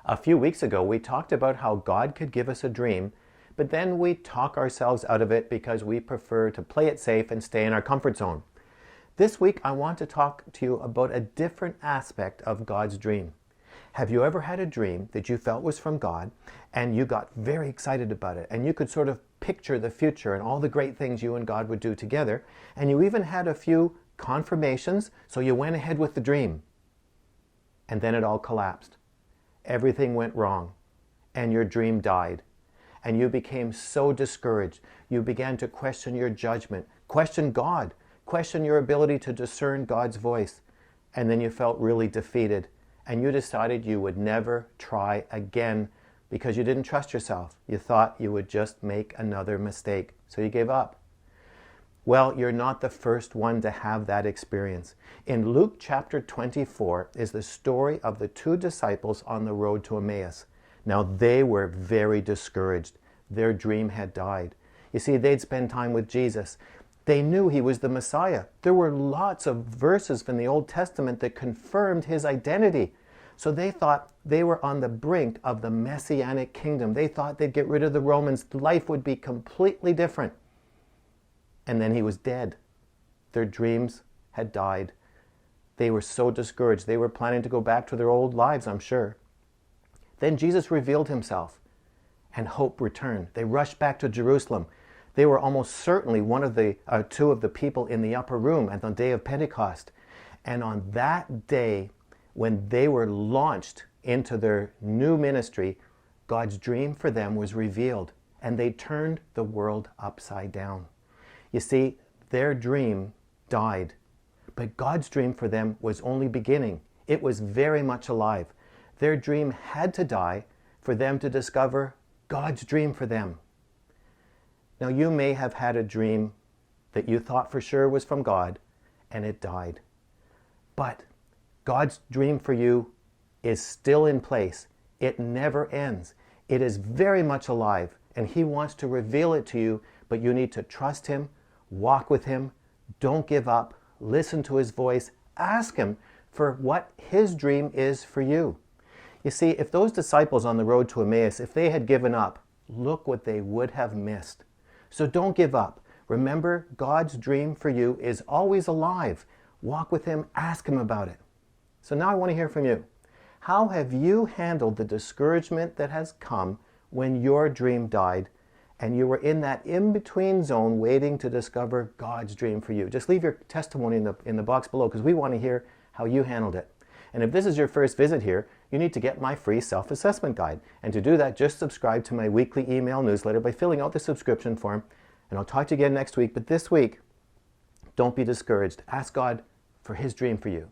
A few weeks ago, we talked about how God could give us a dream, but then we talk ourselves out of it because we prefer to play it safe and stay in our comfort zone. This week, I want to talk to you about a different aspect of God's dream. Have you ever had a dream that you felt was from God and you got very excited about it and you could sort of picture the future and all the great things you and God would do together, and you even had a few confirmations, so you went ahead with the dream, and then it all collapsed? Everything went wrong, and your dream died, and you became so discouraged. You began to question your judgment, question God, question your ability to discern God's voice, and then you felt really defeated, and you decided you would never try again because you didn't trust yourself. You thought you would just make another mistake, so you gave up. Well, you're not the first one to have that experience. In Luke chapter 24 is the story of the two disciples on the road to Emmaus. Now, they were very discouraged. Their dream had died. You see, they'd spent time with Jesus. They knew he was the Messiah. There were lots of verses from the Old Testament that confirmed his identity. So they thought they were on the brink of the Messianic kingdom. They thought they'd get rid of the Romans. Life would be completely different. And then he was dead. Their dreams had died. They were so discouraged. They were planning to go back to their old lives, I'm sure. Then Jesus revealed himself, and hope returned. They rushed back to Jerusalem. They were almost certainly two of the people in the upper room at the day of Pentecost. And on that day, when they were launched into their new ministry, God's dream for them was revealed, and they turned the world upside down. You see, their dream died, but God's dream for them was only beginning. It was very much alive. Their dream had to die for them to discover God's dream for them. Now, you may have had a dream that you thought for sure was from God, and it died. But God's dream for you is still in place. It never ends. It is very much alive, and he wants to reveal it to you, but you need to trust him, walk with him, don't give up, listen to his voice, ask him for what his dream is for you. You see, if those disciples on the road to Emmaus, if they had given up, look what they would have missed. So don't give up. Remember, God's dream for you is always alive. Walk with him, ask him about it. So now I want to hear from you. How have you handled the discouragement that has come when your dream died and you were in that in-between zone waiting to discover God's dream for you? Just leave your testimony in the box below, because we want to hear how you handled it. And if this is your first visit here, you need to get my free self-assessment guide. And to do that, just subscribe to my weekly email newsletter by filling out the subscription form. And I'll talk to you again next week. But this week, don't be discouraged. Ask God for his dream for you.